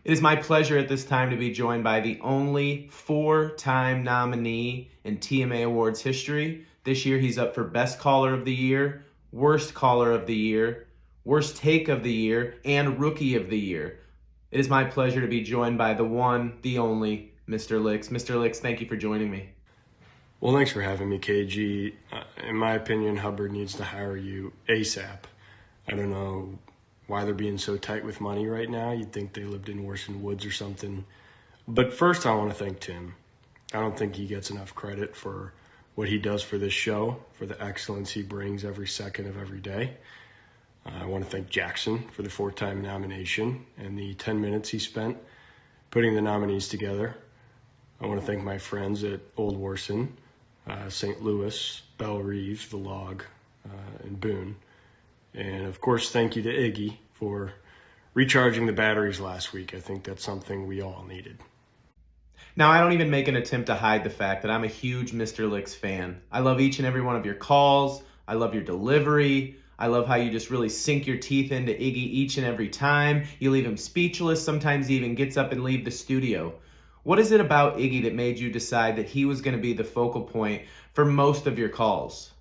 It is my pleasure at this time to be joined by the only four-time nominee in TMA Awards history. This year he's up for Best Caller of the Year, Worst Caller of the Year, Worst Take of the Year, and Rookie of the Year. It is my pleasure to be joined by the one, the only, Mr. Licks. Mr. Licks, thank you for joining me. Well, thanks for having me, KG. In my opinion, Hubbard needs to hire you ASAP. I don't know why they're being so tight with money right now. You'd think they lived in Worcester Woods or something. But first, I want to thank Tim. I don't think he gets enough credit for what he does for this show, for the excellence he brings every second of every day. I want to thank Jackson for the four-time nomination and the 10 minutes he spent putting the nominees together. I want to thank my friends at Old Warson, St. Louis, Belle Reeve, The Log, and Boone. And of course, thank you to Iggy for recharging the batteries last week. I think that's something we all needed. Now, I don't even make an attempt to hide the fact that I'm a huge Mr. Licks fan. I love each and every one of your calls. I love your delivery. I love how you just really sink your teeth into Iggy each and every time. You leave him speechless. Sometimes he even gets up and leaves the studio. What is it about Iggy that made you decide that he was going to be the focal point for most of your calls?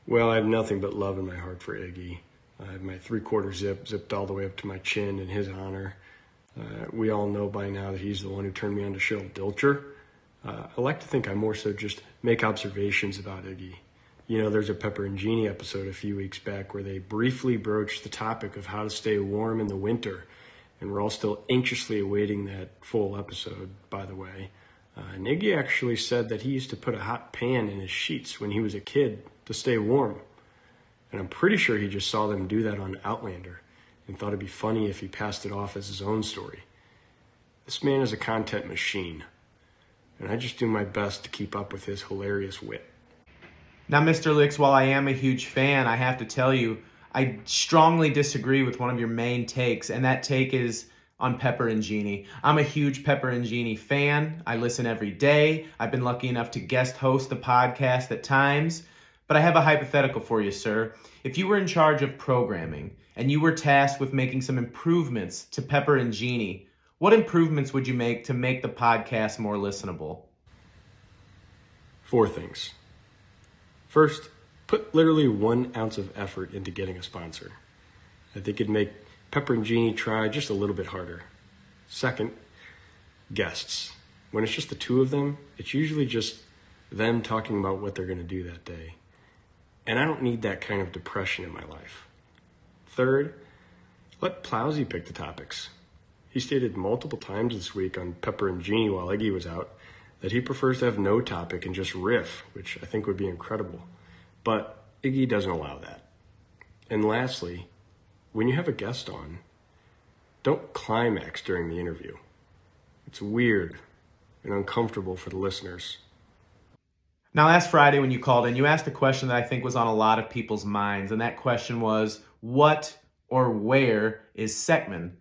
Well, I have nothing but love in my heart for Iggy. I have my three-quarter zip zipped all the way up to my chin in his honor. We all know by now that he's the one who turned me on to Cheryl Dilcher. I like to think I more so just make observations about Iggy. You know, there's a Pepper and Jeannie episode a few weeks back where they briefly broached the topic of how to stay warm in the winter. And we're all still anxiously awaiting that full episode, by the way. And Iggy actually said that he used to put a hot pan in his sheets when he was a kid to stay warm. And I'm pretty sure he just saw them do that on Outlander and thought it'd be funny if he passed it off as his own story. This man is a content machine, and I just do my best to keep up with his hilarious wit. Now, Mr. Licks, while I am a huge fan, I have to tell you, I strongly disagree with one of your main takes, and that take is on Pepper and Jeannie. I'm a huge Pepper and Jeannie fan. I listen every day. I've been lucky enough to guest host the podcast at times. But I have a hypothetical for you, sir. If you were in charge of programming and you were tasked with making some improvements to Pepper and Jeannie, what improvements would you make to make the podcast more listenable? 4 things. First, put literally 1 ounce of effort into getting a sponsor. I think it'd make Pepper and Jeannie try just a little bit harder. Second, guests. When it's just the two of them, it's usually just them talking about what they're going to do that day. And I don't need that kind of depression in my life. Third, let Plowsy pick the topics. He stated multiple times this week on Pepper and Jeannie while Iggy was out that he prefers to have no topic and just riff, which I think would be incredible. But Iggy doesn't allow that. And lastly, when you have a guest on, don't climax during the interview. It's weird and uncomfortable for the listeners. Now, last Friday when you called in, you asked a question that I think was on a lot of people's minds, and that question was, what or where is Seckman?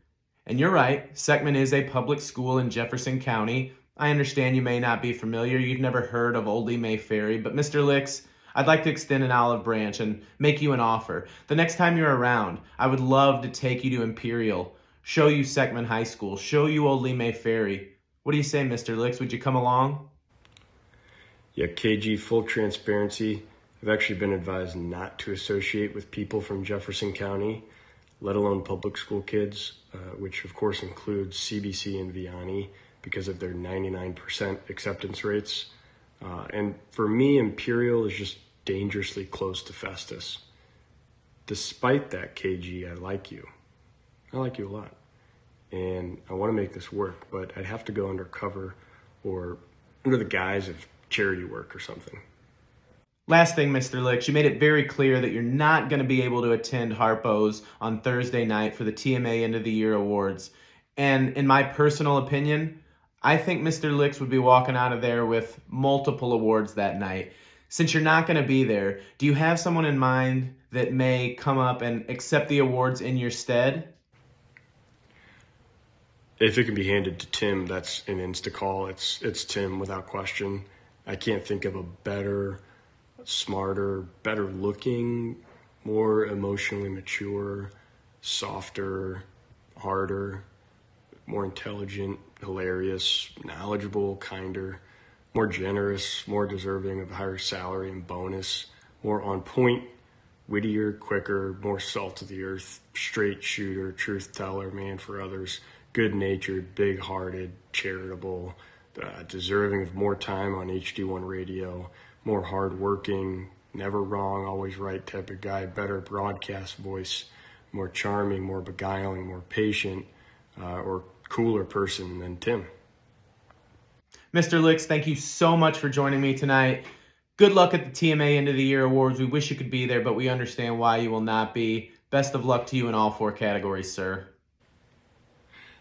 And you're right, Seckman is a public school in Jefferson County. I understand you may not be familiar, you've never heard of Old May Ferry, but Mr. Licks, I'd like to extend an olive branch and make you an offer. The next time you're around, I would love to take you to Imperial, show you Seckman High School, show you Old May Ferry. What do you say, Mr. Licks? Would you come along? Yeah, KG, full transparency. I've actually been advised not to associate with people from Jefferson County, let alone public school kids, which of course includes CBC and Vianney because of their 99% acceptance rates. And for me, Imperial is just dangerously close to Festus. Despite that, KG, I like you. I like you a lot. And I want to make this work, but I'd have to go undercover or under the guise of charity work or something. Last thing, Mr. Licks, you made it very clear that you're not going to be able to attend Harpo's on Thursday night for the TMA End of the Year Awards. And in my personal opinion, I think Mr. Licks would be walking out of there with multiple awards that night. Since you're not going to be there, do you have someone in mind that may come up and accept the awards in your stead? If it can be handed to Tim, that's an insta-call. It's Tim without question. I can't think of a better, smarter, better looking, more emotionally mature, softer, harder, more intelligent, hilarious, knowledgeable, kinder, more generous, more deserving of a higher salary and bonus, more on point, wittier, quicker, more salt of the earth, straight shooter, truth teller, man for others, good-natured, big-hearted, charitable, deserving of more time on HD1 radio, more hardworking, never wrong, always right type of guy, better broadcast voice, more charming, more beguiling, more patient, or cooler person than Tim. Mr. Licks, thank you so much for joining me tonight. Good luck at the TMA End of the Year Awards. We wish you could be there, but we understand why you will not be. Best of luck to you in all 4 categories, sir.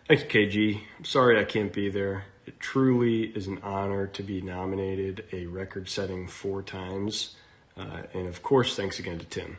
Thank you, KG. I'm sorry I can't be there. It truly is an honor to be nominated a record-setting 4 times. And of course, thanks again to Tim.